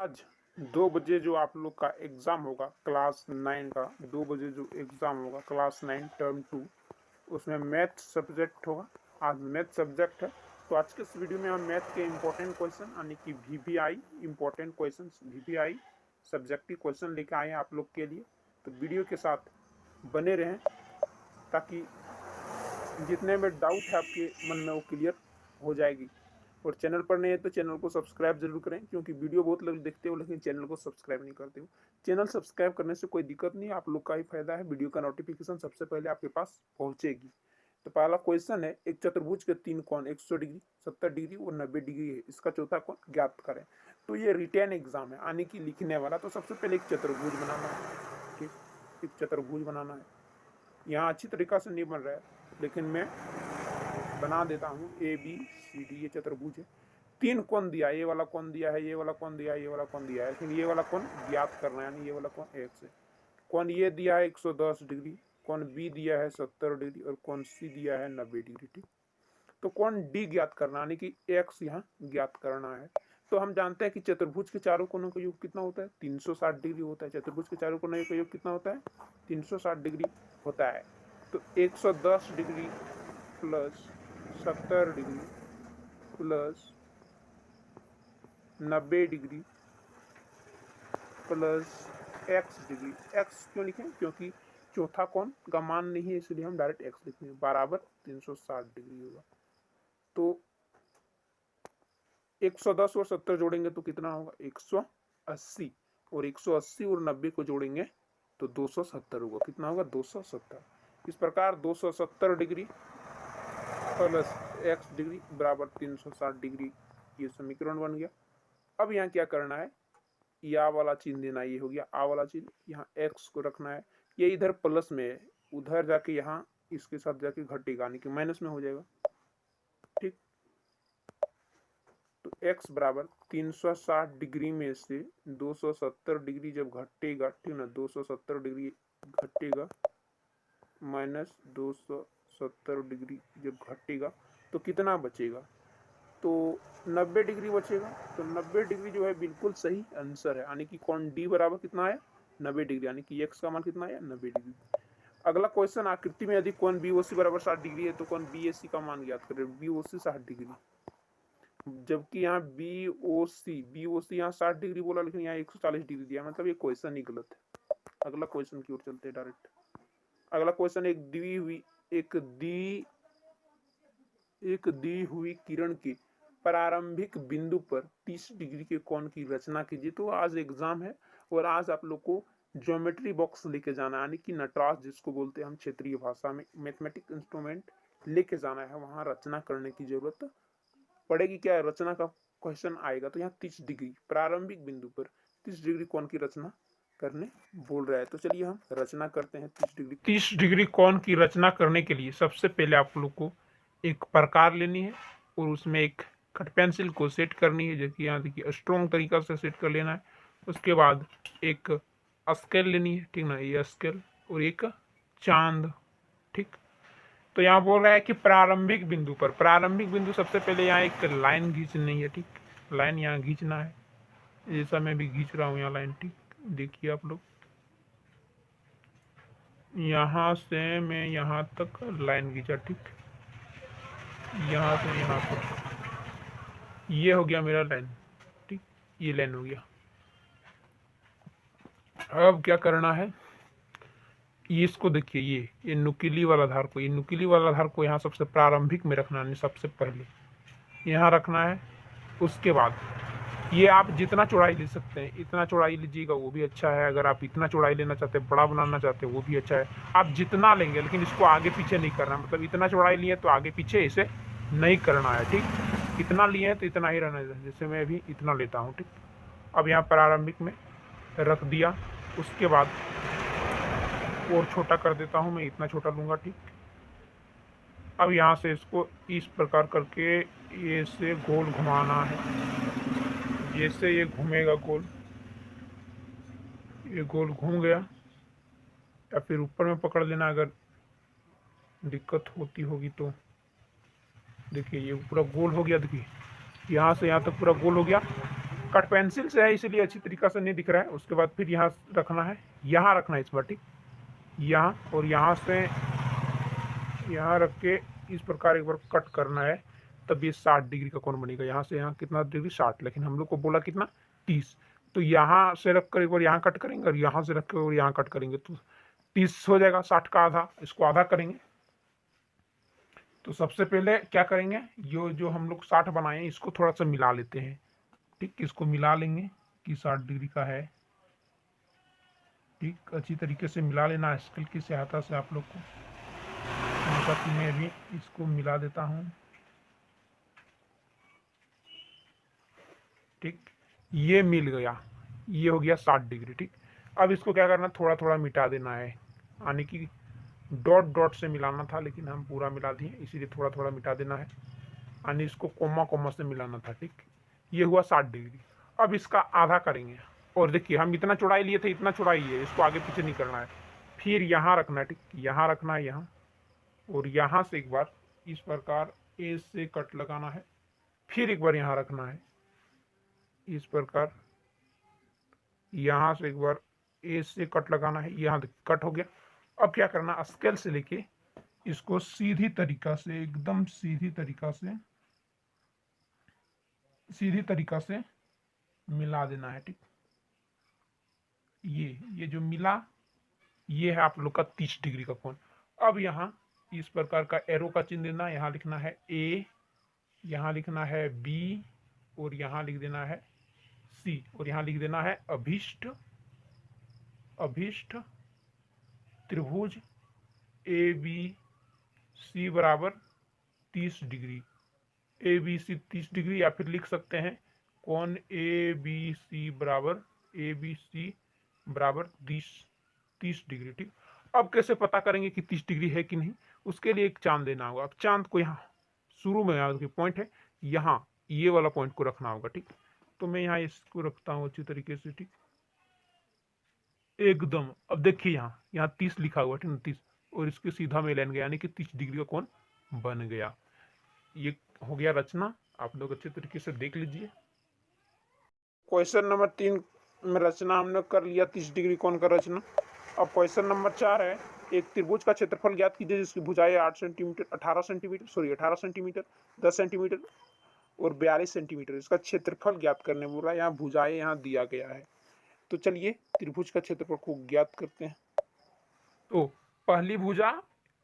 आज 2 बजे जो आप लोग का एग्ज़ाम होगा क्लास 9 का 2 बजे जो एग्ज़ाम होगा क्लास 9 टर्म 2 उसमें मैथ सब्जेक्ट होगा। आज मैथ सब्जेक्ट है। तो आज के इस वीडियो में हम मैथ के इम्पोर्टेंट क्वेश्चन यानी कि VVI important question VVI subjective question लेकर आए हैं आप लोग के लिए। तो वीडियो के साथ बने रहें ताकि जितने में डाउट है आपके मन में वो क्लियर हो जाएगी। और चैनल पर नहीं है तो चैनल को सब्सक्राइब जरूर करें, क्योंकि वीडियो बहुत लोग देखते हो लेकिन चैनल को सब्सक्राइब नहीं करते हो। चैनल सब्सक्राइब करने से कोई दिक्कत नहीं है, आप लोग का ही फायदा है। वीडियो का नोटिफिकेशन सबसे पहले आपके पास पहुंचेगी। तो पहला क्वेश्चन है, एक चतुर्भुज के 3 कोण 100 डिग्री 70 डिग्री और 90 डिग्री है, इसका चौथा कोण ज्ञात करें। तो ये रिटेन एग्जाम है यानी कि लिखने वाला। तो सबसे पहले एक चतुर्भुज बनाना है। ठीक, एक चतुर्भुज बनाना है। यहाँ अच्छी तरीका से नहीं बन रहा है लेकिन मैं बना देता हूँ। ए बी सी डी ये चतुर्भुज है। 3 कोण दिया, ये वाला कोण दिया है, ये वाला कोण दिया है, ये वाला कोण दिया है, लेकिन ये वाला कोण ज्ञात करना है यानी ये वाला कोण एक्स है। कोण ये दिया है 110 डिग्री, कोण बी दिया है 70 डिग्री और कोण सी दिया है 90 डिग्री। ठीक, तो कोण डी ज्ञात करना यानी कि एक्स यहाँ ज्ञात करना है। तो हम जानते हैं कि चतुर्भुज के चारों कोणों का योग कितना होता है, 360 डिग्री होता है। चतुर्भुज के चारों कोणों का योग कितना होता है, 360 डिग्री होता है। तो 110 degree plus 70 degree plus 90 degree plus x degree. X क्यों लिखें, क्योंकि चौथा कोण का मान नहीं है इसलिए हम डायरेक्ट एक्स लिखेंगे, बराबर 360 डिग्री होगा। तो 110 और 70 जोड़ेंगे तो कितना होगा 180, और 180 और 90 को जोड़ेंगे तो 270 होगा। कितना होगा 270। इस प्रकार 270 डिग्री प्लस एक्स डिग्री बराबर 360 डिग्री, ये समीकरण बन गया। अब यहाँ क्या करना है, या वाला चिन्ह देना, ये हो गया आ वाला चिन्ह, यहाँ एक्स को रखना है। ये इधर प्लस में है, उधर जाके यहाँ इसके साथ जाके घटेगा यानी कि माइनस में हो जाएगा। ठीक, तो x बराबर 360 डिग्री में से 270 डिग्री जब घटेगा, ठीक ना, 270 डिग्री घटेगा माइनस 270 डिग्री जब घटेगा तो कितना बचेगा, तो 90 डिग्री बचेगा। तो 90 डिग्री जो है बिल्कुल सही आंसर है, यानी कि कोण डी बराबर कितना है 90 डिग्री, यानी कि एक्स का मान कितना है 90 डिग्री। अगला क्वेश्चन, आकृति में यदि कोण बीओसी बराबर 60 डिग्री है तो कोण बीएसी का मान ज्ञात करें। बीओसी 60 डिग्री, जबकि यहाँ बीओसी यहाँ 60 डिग्री बोला लेकिन यहाँ 140 डिग्री दिया, मतलब ये क्वेश्चन ही गलत है। अगला क्वेश्चन की ओर चलते हैं डायरेक्ट। अगला क्वेश्चन, एक दी हुई किरण के प्रारंभिक बिंदु पर 30 डिग्री के कोण की रचना कीजिए। तो आज एग्जाम है और आज आप लोग को ज्योमेट्री बॉक्स लेके जाना है, यानी कि नटराज जिसको बोलते हैं हम क्षेत्रीय भाषा में, मैथमेटिक इंस्ट्रूमेंट लेके जाना है। वहां रचना करने की जरूरत पड़ेगी। क्या रचना का क्वेश्चन आएगा तो यहाँ 30 डिग्री प्रारंभिक बिंदु पर 30 डिग्री कोण की रचना करने बोल रहा है। तो चलिए हम रचना करते हैं 30 डिग्री कोण की रचना करने के लिए सबसे पहले आप लोग को एक प्रकार लेनी है और उसमें एक कट पेंसिल को सेट करनी है, जो कि यहाँ देखिए स्ट्रॉन्ग तरीका से सेट कर लेना है। उसके बाद एक स्केल लेनी है, ठीक ना, ये स्केल और एक चांद। ठीक, तो यहाँ बोल रहा है कि प्रारंभिक बिंदु पर, प्रारंभिक बिंदु सबसे पहले यहाँ एक लाइन खींचनी है। ठीक, लाइन यहाँ खींचना है, जैसा मैं भी खींच रहा हूँ यहाँ लाइन। ठीक, देखिए आप लोग, यहाँ से मैं यहाँ तक लाइन खींचा। ठीक, यहाँ से यहाँ तक ये हो गया मेरा लाइन। ठीक, ये लाइन हो गया। अब क्या करना है, ये इसको देखिए, ये नुकीली वाला धार को, ये नुकीली वाला धार को यहाँ सबसे प्रारंभिक में रखना है, सबसे पहले यहाँ रखना है। उसके बाद ये आप जितना चौड़ाई ले सकते हैं इतना चौड़ाई लीजिएगा, वो भी अच्छा है। अगर आप इतना चौड़ाई लेना चाहते हैं, बड़ा बनाना चाहते हैं, वो भी अच्छा है। आप जितना लेंगे, लेकिन इसको आगे पीछे नहीं करना, मतलब इतना चौड़ाई लिए तो आगे पीछे इसे नहीं करना है। ठीक, इतना लिए हैं तो इतना ही रहना है, जैसे मैं भी इतना लेता हूँ। ठीक, अब यहाँ प्रारंभिक में रख दिया। उसके बाद और छोटा कर देता हूँ, मैं इतना छोटा लूँगा। ठीक, अब यहाँ से इसको इस प्रकार करके ये से गोल घुमाना है। जैसे ये घूमेगा गोल, ये गोल घूम गया, या फिर ऊपर में पकड़ लेना अगर दिक्कत होती होगी तो। देखिए ये पूरा गोल हो गया, देखिए यहाँ से यहाँ तक पूरा गोल हो गया। कट पेंसिल से है इसलिए अच्छी तरीका से नहीं दिख रहा है। उसके बाद फिर यहाँ रखना है, यहाँ रखना है इस बार, ठीक, यहाँ, और यहाँ से यहाँ रख के इस प्रकार एक बार कट करना है, तब ये 60 डिग्री का कोण बनेगा। यहाँ से यहाँ कितना डिग्री, 60, लेकिन हम लोग को बोला कितना, 30। तो यहाँ से रख कर एक बार यहाँ कट करेंगे और यहाँ से रख कर और यहाँ कट करेंगे तो 30 हो जाएगा, 60 का आधा, इसको आधा करेंगे। तो सबसे पहले क्या करेंगे, जो हम लोग 60 बनाए हैं इसको थोड़ा सा मिला लेते हैं, ठीक, इसको मिला लेंगे कि 60 डिग्री का है, ठीक, अच्छी तरीके से मिला लेना स्केल की सहायता से आप लोग को। जैसा कि मैं भी इसको मिला देता हूँ, ठीक, ये मिल गया, ये हो गया 60 डिग्री, ठीक। अब इसको क्या करना, थोड़ा थोड़ा मिटा देना है, यानी कि डॉट डॉट से मिलाना था लेकिन हम पूरा मिला दिए, इसीलिए थोड़ा थोड़ा मिटा देना है, यानी इसको कोमा कोमा से मिलाना था, ठीक। ये हुआ 60 डिग्री। अब इसका आधा करेंगे, और देखिए हम इतना चौड़ाई लिए थे, इतना चौड़ाई है, इसको आगे पीछे नहीं करना है। फिर यहाँ रखना है, ठीक, यहाँ रखना है, यहाँ, और यहाँ से एक बार इस प्रकार ए से कट लगाना है, फिर एक बार यहाँ रखना है इस प्रकार, यहाँ से एक बार ए से कट लगाना है, यहाँ कट हो गया। अब क्या करना, स्केल से लेके इसको सीधी तरीका से, एकदम सीधी तरीका से मिला देना है, ठीक। ये जो मिला, ये है आप लोग का 30 डिग्री का कोण। अब यहाँ इस प्रकार का एरो का चिन्ह देना, यहाँ लिखना है ए, यहाँ लिखना है बी, और यहाँ लिख देना है सी, और यहाँ लिख देना है अभिष्ट त्रिभुज ए बी सी बराबर 30 degree, A B C 30 degree, या फिर लिख सकते हैं कोण ए बी सी बराबर 30 डिग्री, ठीक। अब कैसे पता करेंगे कि 30 डिग्री है कि नहीं, उसके लिए एक चांद देना होगा। अब चांद को यहाँ शुरू में, यहाँ पॉइंट है, यहाँ ये वाला पॉइंट को रखना होगा, ठीक। तो मैं यहाँ इसको रखता हूँ अच्छी तरीके से, ठीक, एकदम। अब देखिए यहाँ 30 लिखा हुआ, ठीक, 30, और इसके सीधा में लाइन गया, यानी कि 30 डिग्री का कोण बन गया। ये हो गया रचना, आप लोग अच्छे तरीके से देख लीजिए। क्वेश्चन नंबर 3 में रचना हमने कर लिया, 30 डिग्री कोण का रचना। अब क्वेश्चन नंबर 4 है, एक त्रिभुज का क्षेत्रफल ज्ञात कीजिए जिसकी भुजाएं 18 सेंटीमीटर, 18 सेंटीमीटर, 10 सेंटीमीटर और 42 सेंटीमीटर। इसका क्षेत्रफल ज्ञात करने बोला, यहाँ भुजाएं यहाँ दिया गया है। तो चलिए त्रिभुज का क्षेत्रफल को ज्ञात करते हैं। तो पहली भुजा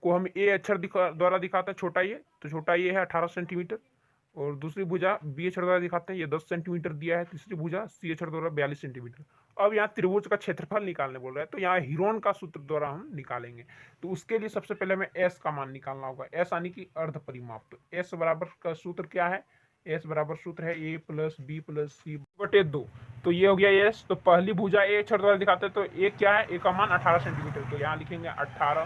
को हम ए अक्षर द्वारा दिखाते हैं, छोटा ये, तो छोटा ये है 18 सेंटीमीटर, और दूसरी भुजा बी अक्षर द्वारा दिखाते हैं, ये 10 सेंटीमीटर दिया है। तीसरी भुजा सी अक्षर द्वारा 42 सेंटीमीटर। अब यहाँ त्रिभुज का क्षेत्रफल निकालने बोल रहा है, तो यहाँ हीरोन का सूत्र द्वारा हम निकालेंगे। तो उसके लिए सबसे पहले हमें एस का मान निकालना होगा, एस यानी कि अर्ध परिमाप। तो एस बराबर का सूत्र क्या है, एस बराबर सूत्र है ए प्लस बी प्लस सी बटे 2। तो ये हो गया एस। तो पहली भुजा ए अक्षर द्वारा दिखाते हैं, तो ए क्या है, ए का मान 18 सेंटीमीटर, तो यहाँ लिखेंगे 18,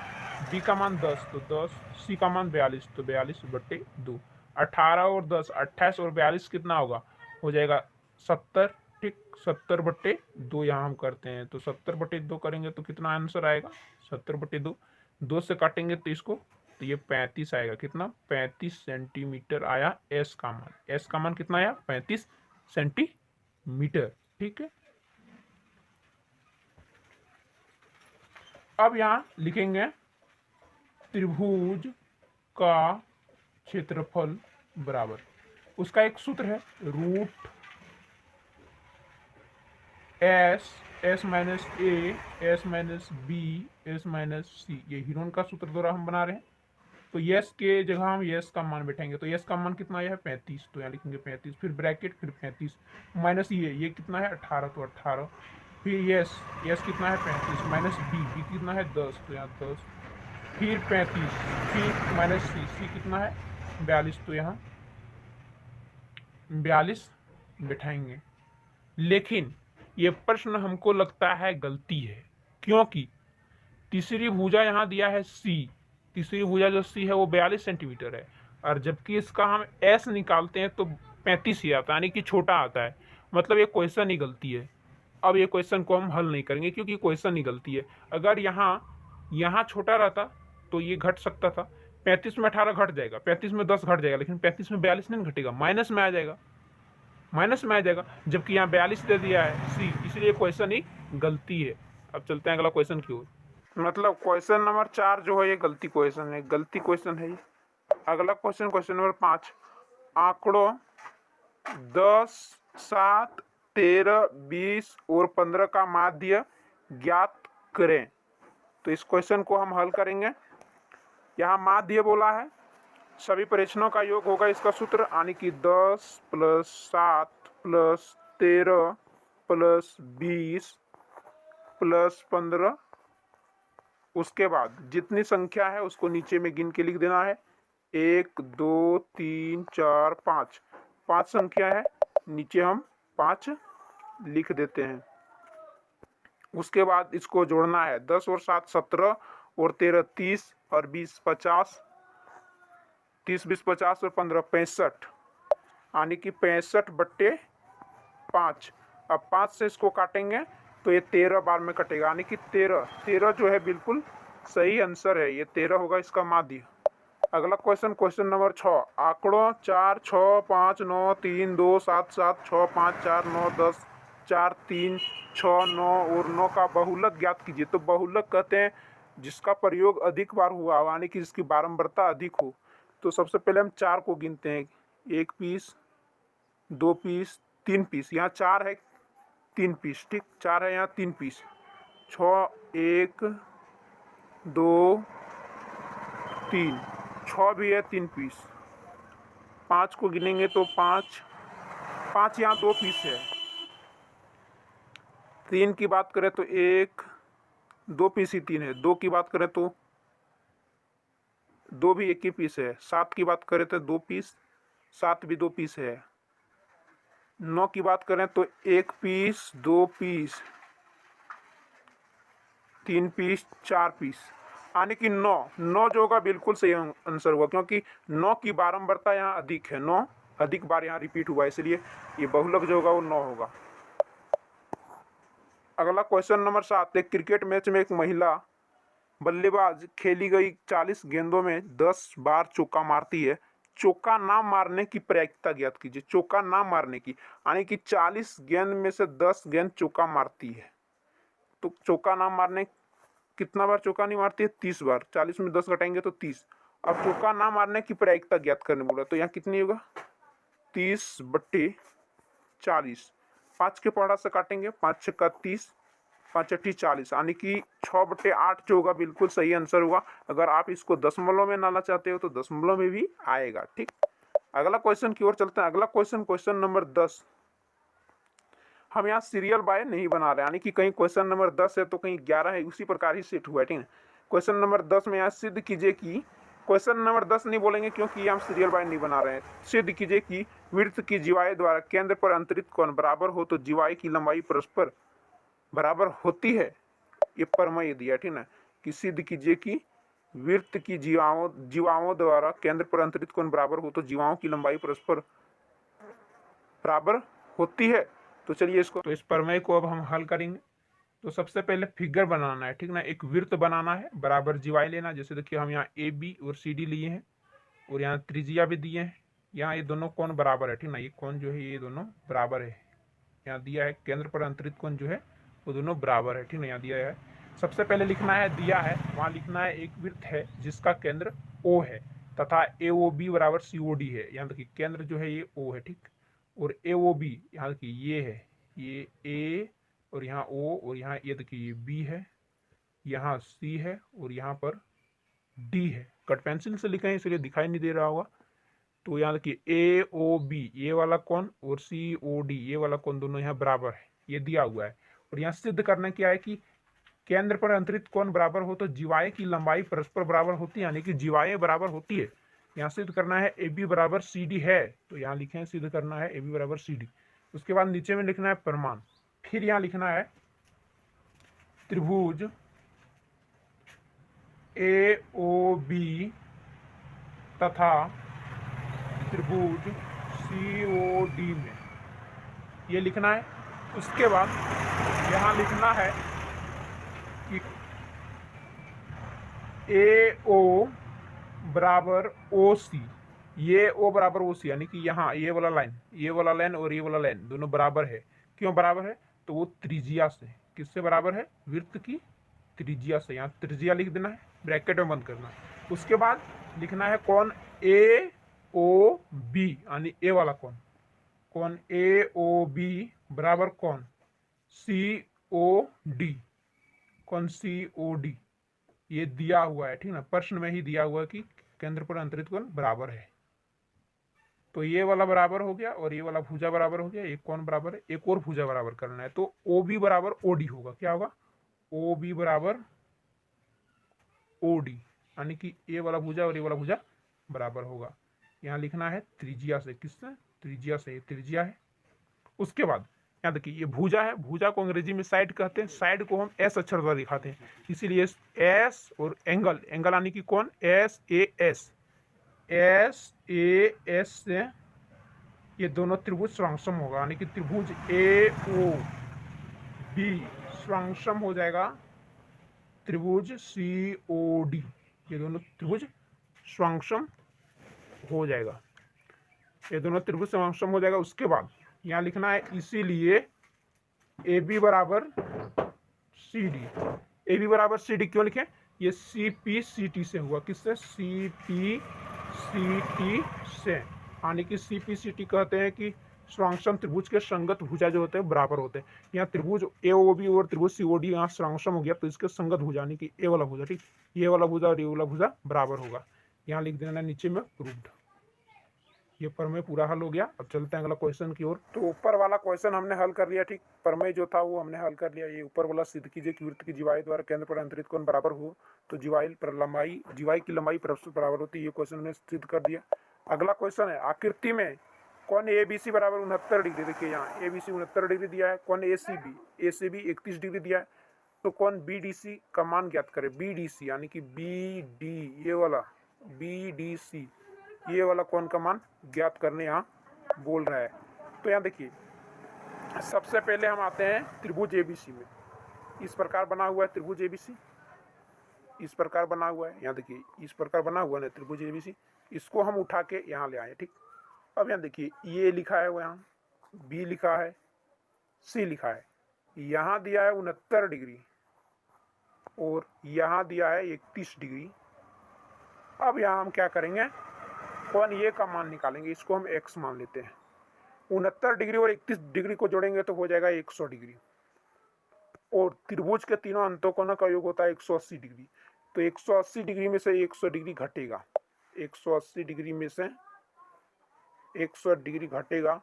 बी का मान 10, तो 10, सी का मान 42, तो 42 बटे 2। 18 और 10, 28 और 42 कितना होगा, हो जाएगा 70, ठीक, 70 बटे 2 यहाँ हम करते हैं, तो 70 बटे 2 करेंगे तो कितना आंसर आएगा, 70 बटे 2, 2 से काटेंगे तो इसको, तो ये 35 आएगा, कितना, 35 सेंटीमीटर आया एस का मान। एस का मान कितना आया, 35 सेंटीमीटर, ठीक है। अब यहाँ लिखेंगे त्रिभुज का क्षेत्रफल बराबर, उसका एक सूत्र है root s minus a s minus b s minus c. ये हीरोन का सूत्र द्वारा हम बना रहे हैं। तो यस के जगह हम यस का मान बैठेंगे, तो यस का मान कितना है 35, तो यहाँ लिखेंगे 35, फिर ब्रैकेट, फिर 35 माइनस ये कितना है 18, तो 18, फिर यस कितना है 35 माइनस बी कितना है 10, तो यहाँ 10, फिर 35, फिर माइनस सी कितना है 42, तो यहाँ 42 बैठाएंगे। लेकिन ये प्रश्न हमको लगता है गलती है, क्योंकि तीसरी भुजा यहाँ दिया है सी, तीसरी भुजा जो सी है वो 42 सेंटीमीटर है, और जबकि इसका हम एस निकालते हैं तो 35 ही आता है, यानी कि छोटा आता है। मतलब ये क्वेश्चन ही गलती है। अब ये क्वेश्चन को हम हल नहीं करेंगे क्योंकि क्वेश्चन ही गलती है। अगर यहाँ छोटा रहता तो ये घट सकता था, 35 में 18 घट जाएगा, 35 में 10 घट जाएगा, लेकिन 35 में 42 नहीं घटेगा, माइनस में आ जाएगा। माइनस में आ जाएगा, जबकि यहाँ 42 दे दिया है सी, इसलिए क्वेश्चन ही गलती है। अब चलते हैं अगला क्वेश्चन की ओर। मतलब क्वेश्चन नंबर 4 जो है ये गलती क्वेश्चन है, गलती क्वेश्चन है ये। अगला क्वेश्चन, क्वेश्चन नंबर 5, आंकड़ों 10, 7, 13, 20 और 15 का माध्य ज्ञात करें। तो इस क्वेश्चन को हम हल करेंगे। यहाँ माध्य बोला है, सभी परीक्षणों का योग होगा इसका सूत्र, यानी कि 10 + 7 + 13 + 20 + 15। उसके बाद जितनी संख्या है उसको नीचे में गिन के लिख देना है। 1, 2, 3, 4, 5, 5 संख्या है, नीचे हम 5 लिख देते हैं। उसके बाद इसको जोड़ना है, 10 और 7 17 और 13 30 और 20 50, 30 20 50 और 15 65, यानी कि 65/5। अब 5 से इसको काटेंगे तो ये 13 बार में कटेगा, यानी कि 13 जो है बिल्कुल सही आंसर है, ये 13 होगा इसका माध्य। अगला क्वेश्चन, क्वेश्चन नंबर 6, आंकड़ों 4, 6, 5, 9, 3, 2, 7, 7, 6, 5, 4, 9, 10, 4, 3, 6, 9 और 9 का बहुलक ज्ञात कीजिए। तो बहुलक कहते हैं जिसका प्रयोग अधिक बार हुआ हो, यानी कि जिसकी बारंबारता अधिक हो। तो सबसे पहले हम 4 को गिनते हैं, 1 पीस, 2 पीस, 3 पीस। यहाँ 4 है, 3 पीस, ठीक, 4 है, यहाँ 3 पीस। 6, 1, 2, 3, 6 भी है, 3 पीस। 5 को गिनेंगे तो 5, यहाँ 2 पीस है। 3 की बात करें तो 1, 2 पीस ही 3 है। 2 की बात करें तो 2 भी 1 ही पीस है। 7 की बात करें तो 2 पीस, 7 भी 2 पीस है। 9 की बात करें तो 1 पीस, 2 पीस, 3 पीस, 4 पीस, यानी कि 9 जो होगा बिल्कुल सही आंसर हुआ, क्योंकि 9 की बारंबारता यहाँ अधिक है, 9 अधिक बार यहाँ रिपीट हुआ, इसलिए ये बहुलक जो होगा वो 9 होगा। अगला क्वेश्चन नंबर 7, एक क्रिकेट मैच में एक महिला बल्लेबाज खेली गई 40 गेंदों में 10 बार चौका मारती है। चौका ना मारने की प्रायिकता ज्ञात कीजिए। चौका ना मारने की, यानी कि 40 गेंद में से 10 गेंद चौका मारती है। तो चौका ना मारने कितना बार चौका नहीं मारती है? 30 बार। 40 में 10 घटाएंगे तो 30। अब चौका ना मारने की प्रायिकता ज्ञात करने बोला, तो यहाँ कितनी होगा? 30/40। 5 के पहाड़ा से काटेंगे, 5 छक्का 30, 5 अट्ठी 40, यानी कि 6/8 जो होगा बिल्कुल सही आंसर होगा। अगर आप इसको दशमलव में लाना चाहते हो तो दशमलव में भी आएगा, ठीक। अगला क्वेश्चन की ओर चलते हैं। अगला क्वेश्चन, क्वेश्चन नंबर 10, हम यहाँ सीरियल बाय नहीं बना रहे, यानी कि कहीं क्वेश्चन नंबर 10 है तो कहीं 11 है, उसी प्रकार ही सेट हुआ है, ठीक है। क्वेश्चन नंबर 10 में यहाँ सिद्ध कीजिए कि, क्वेश्चन नंबर 10 नहीं बोलेंगे क्योंकि हम सीरियल बाय नहीं बना रहे हैं। सिद्ध कीजिए कि वृत्त की जीवाएं द्वारा केंद्र पर अंतरित कोण बराबर हो तो जीवाएं की लंबाई परस्पर बराबर होती है। ये प्रमेय दिया, ठीक ना, कि सिद्ध कीजिए कि वृत्त की जीवाओं द्वारा केंद्र पर अंतरित कोण बराबर हो तो जीवाओं की लंबाई परस्पर बराबर होती है। तो चलिए इसको, तो इस प्रमेय को अब हम हल करेंगे। तो सबसे पहले फिगर बनाना है, ठीक ना, एक वृत्त बनाना है, बराबर जीवाएं लेना। जैसे देखिए हम यहाँ ए बी और सी डी लिए हैं और यहाँ त्रिज्या भी दिए हैं। यहाँ ये दोनों कोण बराबर है, ठीक ना, ये कोण जो है ये दोनों बराबर है। यहाँ दिया है केंद्र पर अंतरित कोण जो है वो दोनों बराबर है, ठीक ना, यहाँ दिया है। सबसे पहले लिखना है, दिया है वहाँ लिखना है एक वृत्त है जिसका केंद्र O है तथा AOB बराबर COD है। यहाँ देखिए केंद्र जो है ये O है, ठीक, और AOB यहाँ देखिए ये है, ये A और यहाँ O और यहाँ ये देखिए ये B है, यहाँ C है और यहाँ पर D है। कट पेंसिल से लिखे हैं इसलिए दिखाई नहीं दे रहा होगा। तो यहाँ देखिए AOB ये वाला कोण और COD ये वाला कोण दोनों यहाँ बराबर है, ये दिया हुआ है। और यहाँ सिद्ध करना क्या है कि केंद्र पर अंतरित कोण बराबर हो तो जीवाएं की लंबाई परस्पर बराबर होती है, यानी कि जीवाएं बराबर होती है। यहाँ सिद्ध करना है AB बराबर CD है, तो यहाँ लिखें सिद्ध करना है AB बराबर CD। उसके बाद नीचे में लिखना है प्रमाण। फिर यहाँ लिखना है त्रिभुज AOB तथा त्रिभुज COD में, ये लिखना है। उसके बाद यहाँ लिखना है कि AO बराबर OC, ये ओ बराबर ओ सी, यानी कि यहाँ ये वाला लाइन और ये वाला लाइन दोनों बराबर है। क्यों बराबर है? तो वो त्रिज्या से, किससे बराबर है? वृत्त की त्रिज्या से। यहाँ त्रिज्या लिख देना है, ब्रैकेट में बंद करना है। उसके बाद लिखना है कौन ए ओ बी, यानी ए वाला कौन ए ओ बी बराबर कौन सी ओ डी, कौन सी ओ डी, ये दिया हुआ है, ठीक ना, प्रश्न में ही दिया हुआ है कि केंद्र पर अंतरित कोण बराबर है। तो ये वाला बराबर हो गया और ये वाला भुजा बराबर हो गया। एक कौन बराबर है, एक और भुजा बराबर करना है। तो ओ बी बराबर ओ डी होगा। क्या होगा? ओ बी बराबर ओ डी, यानी कि ये वाला भुजा और ये वाला भुजा बराबर होगा। यहाँ लिखना है त्रिज्या से, किससे? त्रिज्या से, त्रिज्या है। उसके बाद यहाँ देखिए ये भुजा है, भुजा को अंग्रेजी में साइड कहते हैं, साइड को हम एस अक्षर द्वारा दिखाते हैं, इसीलिए एस और एंगल यानी कि कौन एस ए एस से ये दोनों त्रिभुज श्रृंखसम होगा, यानी कि त्रिभुज ए ओ बी श्रृंखसम हो जाएगा त्रिभुज सी ओ डी, ये दोनों त्रिभुज श्रृंखसम हो जाएगा, ये दोनों त्रिभुज श्रृंखसम हो जाएगा। उसके बाद यहाँ लिखना है इसीलिए ए बी बराबर सी डी, ए बी बराबर सी डी क्यों लिखें? ये सी पी सी टी से हुआ, किससे? सी पी सी टी से, यानी कि सी पी सी टी कहते हैं कि श्रृंखसम त्रिभुज के संगत भुजा जो होते हैं बराबर होते हैं। यहाँ त्रिभुज ए ओ बी और त्रिभुज सी ओ डी यहाँ श्रृंखसम हो गया, तो इसके संगत भुजा यानी कि ए वाला भुजा, ठीक, ये वाला भुजा और ये वाला भुजा बराबर होगा। यहाँ लिख देना नीचे में प्रूव्ड। ये प्रमेय पूरा हल हो गया। अब चलते हैं अगला क्वेश्चन की ओर। तो ऊपर वाला क्वेश्चन हमने हल कर लिया, ठीक, प्रमेय जो था वो हमने हल कर लिया। ये ऊपर वाला सिद्ध कीजिए कि वृत्त की जीवाई द्वारा केंद्र पर अंतरित कोण बराबर हो तो जीवाई की लंबाई परस्पर बराबर होती है। ये क्वेश्चन हमने सिद्ध कर दिया। अगला क्वेश्चन है आकृति में कौन ए बी सी बराबर 69 डिग्री, देखिए यहाँ ए बी सी 69 डिग्री दिया है, कौन ए सी बी 31 डिग्री दिया है, तो कौन बी डी सी का मान ज्ञात करे। बी डी सी यानी कि बी डी, ये वाला बी डी सी, ये वाला कौन का मान ज्ञात करने यहाँ बोल रहा है। तो यहाँ देखिए सबसे पहले हम आते हैं त्रिभुज एबीसी में। इस प्रकार बना हुआ है त्रिभुज एबीसी, इस प्रकार बना हुआ है। यहाँ देखिए इस प्रकार बना हुआ है त्रिभुज एबीसी, इसको हम उठा के यहाँ ले आए, ठीक। अब यहाँ देखिए ये लिखा है, वो यहाँ बी लिखा है, सी लिखा है, यहाँ दिया है 69 डिग्री और यहाँ दिया है 31 डिग्री। अब यहाँ हम क्या करेंगे, कौन ये का मान निकालेंगे, इसको हम x मान लेते हैं। 69 डिग्री और 31 डिग्री को जोड़ेंगे तो हो जाएगा 100 डिग्री, और त्रिभुज के तीनों अंतःकोणों का योग होता है 180 डिग्री। तो 180 डिग्री में से 100 डिग्री घटेगा, 180 डिग्री में से 100 डिग्री घटेगा।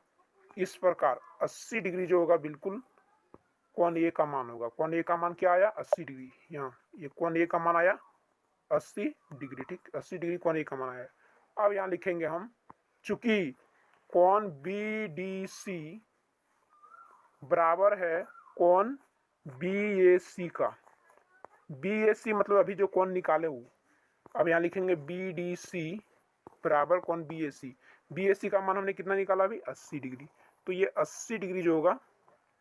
इस प्रकार 80 डिग्री जो होगा बिल्कुल कौन ए का मान होगा। कौन ए का मान क्या आया? 80 डिग्री। यहाँ ये कौन ए का मान आया 80 डिग्री, ठीक, 80 डिग्री कौन ए का मान आया। अब यहाँ लिखेंगे हम, चूंकि कौन बी डी सी बराबर है कौन बी ए सी का, बी ए सी मतलब अभी जो कौन निकाले वो, अब यहाँ लिखेंगे बी डी सी बराबर कौन बी ए सी। बी ए सी का मान हमने कितना निकाला अभी? 80 डिग्री। तो ये 80 डिग्री जो होगा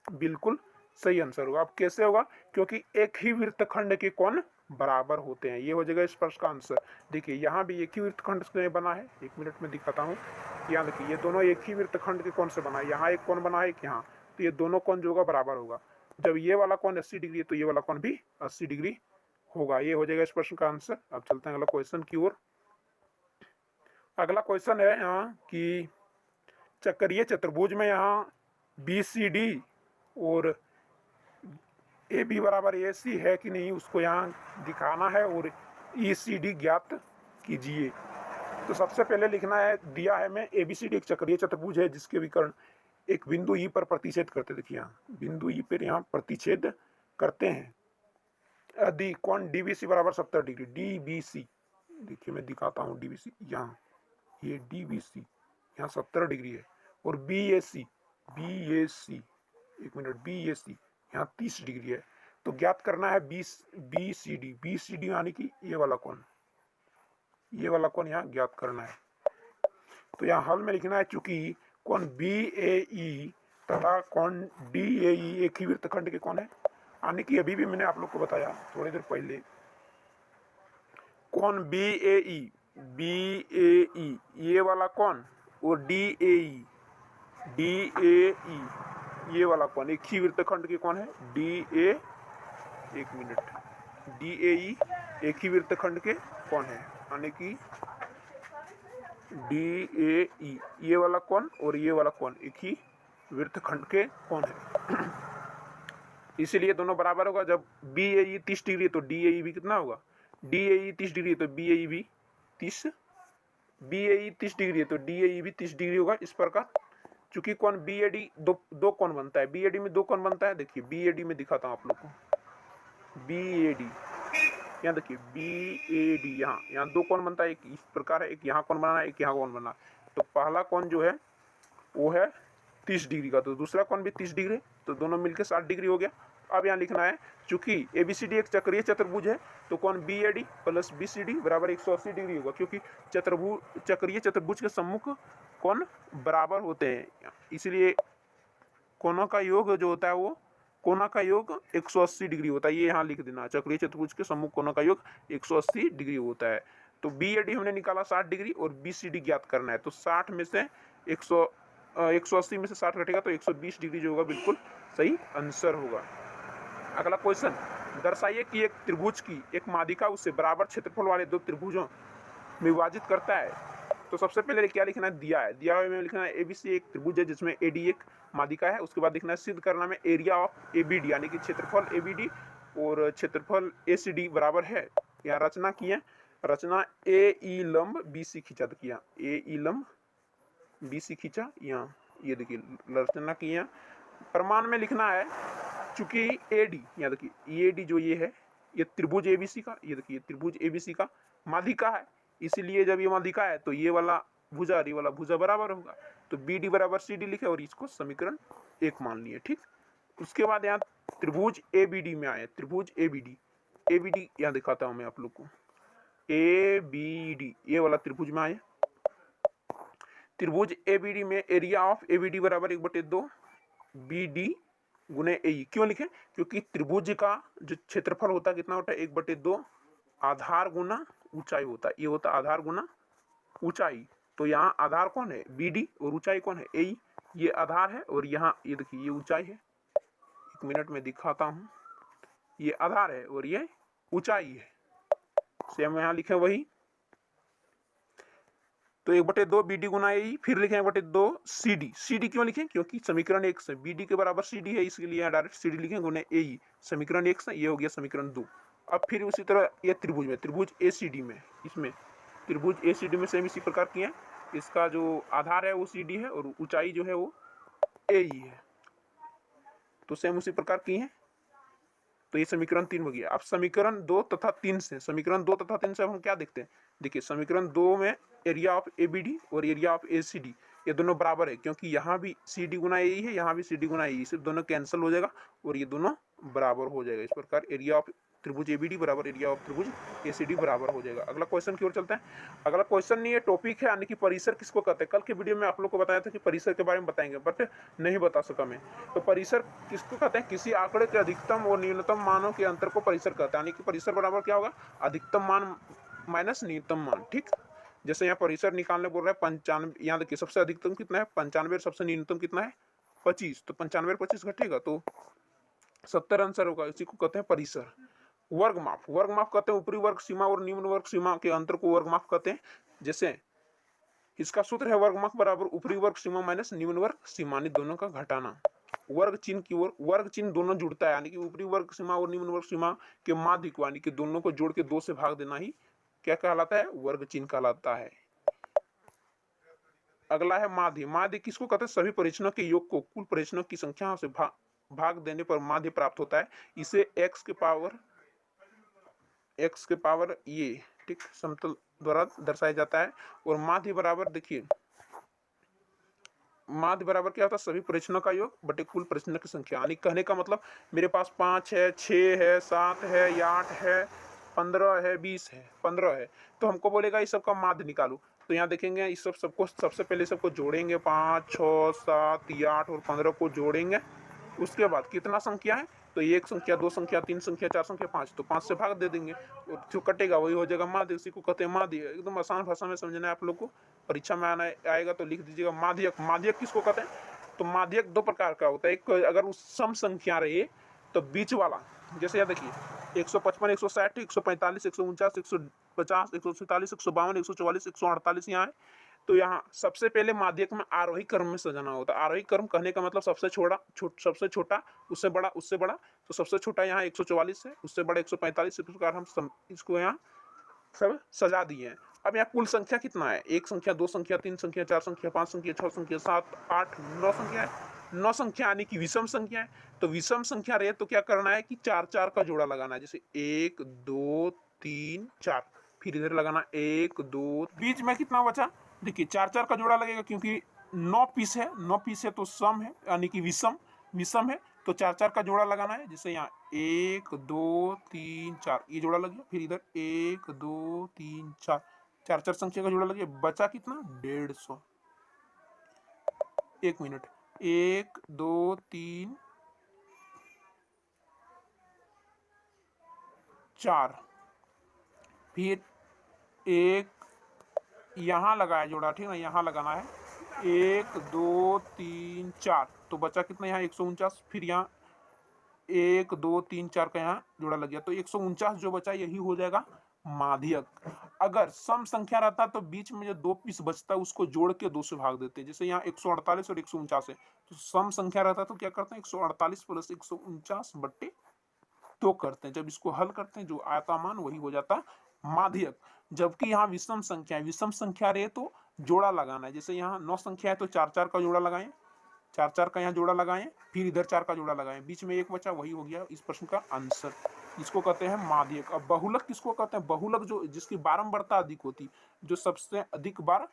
बिल्कुल सही आंसर होगा। अब कैसे होगा? क्योंकि एक ही वृत्तखंड के कोण बराबर होते हैं, ये हो जाएगा इस प्रश्न का आंसर। देखिए यहाँ भी एक ही वृत्तखंड से बना है, 1 मिनट में दिखाता हूँ। यहाँ देखिए ये दोनों एक ही वृत्तखंड के कोण से बना है, यहाँ एक कोण बना है, एक यहाँ, तो ये दोनों कोण जो होगा बराबर होगा। जब ये वाला कोण 80 डिग्री है तो ये वाला कोण भी 80 डिग्री होगा, ये हो जाएगा इस प्रश्न का आंसर। अब चलते हैं अगला क्वेश्चन की ओर। अगला क्वेश्चन है यहाँ कि चक्रीय चतुर्भुज में यहाँ बी सी डी और ए बी बराबर ए सी है कि नहीं उसको यहाँ दिखाना है और ई सी डी ज्ञात कीजिए। तो सबसे पहले लिखना है, दिया है मैं ए बी सी डी एक चक्रीय चतुर्भुज है जिसके विकर्ण एक बिंदु ई पर प्रतिच्छेद करते, देखिए यहाँ बिंदु ई पर यहाँ प्रतिच्छेद करते हैं। यदि कोण डी बी सी बराबर 70 डिग्री, डी बी सी, देखिए मैं दिखाता हूँ डी बी सी, यहाँ ये डी बी सी यहाँ 70 डिग्री है, और बी ए सी, एक मिनट, बी ए सी यहाँ 30 डिग्री है। तो ज्ञात करना है बी सी डी यानी कि ये वाला कोण, ये वाला कोण यहाँ ज्ञात करना है। तो यहाँ हल में लिखना है, चूंकि कोण बी ए ई तथा कोण डी ए ई एक ही वृत्तखंड के कोण है, यानी कि अभी भी मैंने आप लोग को बताया थोड़ी देर पहले, कोण बी ए ई BAE ये वाला कौन, और DAE ये वाला कौन, एक ही वृत्तखंड के कौन है, DA, एक मिनट, DAE एक ही वृत्तखंड के कौन है, यानी कि DAE ये वाला कौन और ये वाला कौन एक ही वृत्तखंड के कौन है। इसीलिए दोनों बराबर होगा। जब BAE 30 डिग्री तो DAE भी कितना होगा, DAE 30 डिग्री तो BAE भी 30 डिग्री है तो DAE भी 30 डिग्री होगा। इस प्रकार चूंकि कौन BAD दो कौन बनता है, BAD में दो कौन बनता है, देखिए BAD में दिखाता हूँ आप लोग को, BAD यहाँ देखिए BAD यहाँ दो कौन बनता है, एक इस प्रकार है, एक यहाँ कौन बना है, एक यहाँ कौन बना है। तो पहला कौन जो है वो है 30 डिग्री का, तो दूसरा कौन भी 30 डिग्री, तो दोनों मिलकर 60 डिग्री हो गया। अब यहाँ लिखना है चूंकि ABCD एक चक्रीय चतुर्भुज है तो कौन BAD प्लस BCD बराबर 180 डिग्री होगा, क्योंकि चक्रीय चतुर्भुज के सम्मुख कौन बराबर होते हैं, इसलिए कोनों का योग जो होता है वो कोना का योग 180 डिग्री होता है। ये यहाँ लिख देना, चक्रीय चतुर्भुज के सम्मुख कोनों का योग 180 डिग्री होता है। तो BAD हमने निकाला 60 डिग्री और BCD ज्ञात करना है, तो 60 में से 180 में से 60 घटेगा तो 120 डिग्री जो होगा बिल्कुल सही आंसर होगा। अगला क्वेश्चन, दर्शाइए कि एक त्रिभुज की एक माध्यिका उससे बराबर क्षेत्रफल वाले दो त्रिभुजों में विभाजित करता है। तो सबसे पहले क्या लिखना है, दिया हुआ में लिखना है ABC एक त्रिभुज है जिसमें AD एक माध्यिका है। उसके बाद लिखना है सिद्ध करना में एरिया ऑफ ABD यानी कि क्षेत्रफल ABD और क्षेत्रफल ACD बराबर है। यहाँ रचना की है, रचना AE लंब BC खींचा, किया AE लंब BC खींचा, यहाँ ये देखिए रचना की है। प्रमाण में लिखना है चूंकि AD यहाँ देखिए AD जो ये है ये त्रिभुज ABC का, ये देखिए त्रिभुज ABC का माध्यिका है, इसीलिए जब ये माध्यिका है तो ये वाला भुजा और ये वाला भुजा बराबर होगा। तो BD बराबर CD लिखे और इसको समीकरण 1 मान लिए, ठीक। उसके बाद यहाँ त्रिभुज ABD में आए, त्रिभुज ABD यहाँ दिखाता हूँ मैं आप लोग को, ABD ये वाला त्रिभुज में आए। त्रिभुज ABD में एरिया ऑफ ABD बराबर 1/2 BD गुने AE। क्यों लिखे, क्योंकि त्रिभुज का जो क्षेत्रफल होता है कितना होता है, 1/2 आधार गुना ऊंचाई होता है, ये होता है आधार गुना ऊंचाई। तो यहाँ आधार कौन है BD और ऊंचाई कौन है AE, ये आधार है और यहाँ ये देखिए ये ऊंचाई है। 1 मिनट में दिखाता हूँ, ये आधार है और ये ऊंचाई है, सेम यहाँ लिखे वही। तो 1/2 BD गुना AE, फिर लिखें 1/2 CD क्यों लिखें, क्योंकि समीकरण 1 से BD के बराबर CD है, इसलिए यहाँ डायरेक्ट CD लिखें गुने AE, समीकरण 1 से ये हो गया समीकरण 2। अब फिर उसी तरह ये त्रिभुज में, त्रिभुज ACD में, इसमें त्रिभुज ACD में सेम इसी प्रकार की है, इसका जो आधार है वो CD है और ऊंचाई जो है वो AE है, तो सेम उसी प्रकार की है। तो ये समीकरण 3 हो गया। अब समीकरण 2 तथा 3 से, समीकरण 2 तथा 3 से हम क्या देखते हैं, देखिए समीकरण 2 में एरिया ऑफ ABD और एरिया ऑफ ACD ये दोनों बराबर है, क्योंकि यहाँ भी CD गुना AE है, यहाँ भी CD गुना AE, सिर्फ दोनों कैंसिल हो जाएगा और ये दोनों बराबर हो जाएगा। इस प्रकार एरिया ऑफ त्रिभुज ABD बराबर एरिया ऑफ त्रिभुज ACD बराबर हो जाएगा। अगला क्वेश्चन की ओर चलते हैं। अगला क्वेश्चन नहीं है, टॉपिक है, यानी कि परिसर किसको कहते हैं। कल के वीडियो में आप लोग को बताया था कि परिसर के बारे में बताएंगे, बट नहीं बता सका मैं। तो परिसर किसको कहते हैं, किसी आंकड़े के अधिकतम और न्यूनतम मानों के अंतर को परिसर कहते हैं, यानी कि परिसर बराबर क्या होगा, अधिकतम मान माइनस न्यूनतम मान, ठीक। जैसे यहाँ परिसर निकालने बोल रहा है 95, यहाँ देखिए सबसे अधिकतम कितना है 95, सबसे न्यूनतम कितना है 25, तो 95 25 घटेगा तो 70 आंसर होगा, इसी को कहते हैं परिसर। वर्ग माप कहते हैं ऊपरी वर्ग सीमा और निम्न वर्ग सीमा के अंतर को वर्ग माप कहते हैं। जैसे इसका सूत्र है वर्ग माप बराबर ऊपरी वर्ग सीमा माइनस निम्न वर्ग सीमा, दोनों का घटाना। वर्ग चिन्ह की ओर, वर्ग चिन्ह दोनों जुड़ता है, यानी कि ऊपरी वर्ग सीमा और निम्न वर्ग सीमा के माध्य को, यानी कि दोनों को जोड़ के 2 से भाग देना ही क्या कहलाता है, वर्ग चिन्ह कहलाता है। अगला है माध्य किसको कहते हैं, सभी परीक्षणों के योग को कुल परीक्षणों की संख्या से भाग देने पर माध्य प्राप्त होता है। इसे x के पावर ये, ठीक, समतल द्वारा दर्शाया जाता है। और माध्य बराबर देखिए, माध्य बराबर क्या होता है, सभी परीक्षणों का योग बटे कुल परीक्षणों की संख्या। यानी कहने का मतलब मेरे पास 5 है, 6 है, 7 है या 8 है, 15 है, 20 है, 15 है, तो हमको बोलेगा इस सबका माध्य निकालो। तो यहाँ देखेंगे इस सबको सबसे पहले सबको जोड़ेंगे, 5, 6, 7 या 8 और 15 को जोड़ेंगे। उसके बाद कितना संख्या है, तो एक संख्या, दो संख्या, तीन संख्या, चार संख्या, पाँच, तो 5 से भाग दे देंगे, और जो कटेगा वही हो जाएगा माध्य। उसी को कहते हैं माध्य। एकदम आसान भाषा में समझना है आप लोग को, परीक्षा में आएगा तो लिख दीजिएगा माध्यक। माध्यक किसको कहते हैं? तो माध्यक दो प्रकार का होता है। एक, अगर उस सम संख्या रहे तो बीच वाला, जैसे यहाँ देखिए 155, 160, 145, 149, 150, 147, 152, 144, 148 यहाँ है। तो यहाँ सबसे पहले माध्यक में आरोही क्रम में सजाना होता है। आरोही क्रम कहने का मतलब सबसे छोटा, उससे बड़ा, उससे बड़ा। तो सबसे छोटा यहाँ 144 है, उससे बड़ा 145। इस प्रकार हम इसको यहाँ सब सजा दिए हैं। अब यहाँ कुल संख्या कितना है? एक संख्या, दो संख्या, तीन संख्या, चार संख्या, पांच संख्या, छह संख्या, सात, आठ, 9 संख्या है। 9 संख्या यानी कि विषम संख्या है। तो विषम संख्या रहे तो क्या करना है कि 4-4 का जोड़ा लगाना है। जैसे 1 2 3 4, फिर इधर लगाना 1 2, बीच में कितना बचा? देखिए 4-4 का जोड़ा लगेगा, क्योंकि 9 पीस है, 9 पीस है तो सम है, यानी कि विषम है। तो 4-4 का जोड़ा लगाना है। जैसे यहाँ 1 2 3 4, ये जोड़ा लग गया। फिर इधर 1 2 3 4, 4-4 संख्या का जोड़ा लग गया। बचा कितना? 150। 1 मिनट, 1 2 3 4, फिर एक यहाँ लगाया जोड़ा, ठीक है, यहाँ लगाना है 1 2 3 4। तो बचा कितना? यहाँ 149। फिर यहाँ 1 2 3 4 का यहाँ जोड़ा लग गया, तो 149 जो बचा यही हो जाएगा माध्यक। अगर सम संख्या रहता तो बीच में जो 2 पीस बचता है उसको जोड़ के 2 से भाग देते हैं। जैसे यहाँ 148 और 149 है, तो सम संख्या रहता तो क्या करते हैं? 148 प्लस 149 बट्टे 2 करते हैं। जब इसको हल करते हैं जो आता मान वही हो जाता माध्यक। जबकि यहाँ विषम संख्या है, विषम संख्या रहे तो जोड़ा लगाना है। जैसे यहाँ 9 संख्या है तो 4-4 का जोड़ा लगाएं, 4-4 का यहाँ जोड़ा लगाएं, फिर इधर 4 का जोड़ा लगाएं, बीच में एक बचा, वही हो गया इस प्रश्न का आंसर। इसको कहते हैं माध्यक। अब बहुलक किसको कहते हैं? बहुलक जो जिसकी बारंबारता अधिक होती, जो सबसे अधिक बार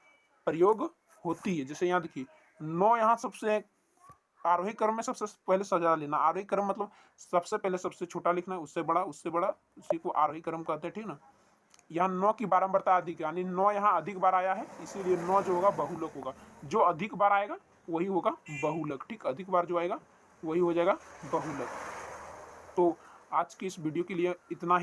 प्रयोग होती है। जैसे यहाँ देखिए 9 यहाँ सबसे आरोही क्रम में सबसे पहले सजा लेना। आरोही क्रम मतलब सबसे पहले सबसे छोटा लिखना है, उससे बड़ा, उससे बड़ा, उसी को आरोही क्रम कहते हैं, ठीक ना। यहाँ 9 की बारंबारता अधिक, यानी 9 यहाँ अधिक बार आया है, इसीलिए 9 जो होगा बहुलक होगा। जो अधिक बार आएगा वही होगा बहुलक, ठीक। अधिक बार जो आएगा वही हो जाएगा बहुलक। तो आज की इस वीडियो के लिए इतना ही।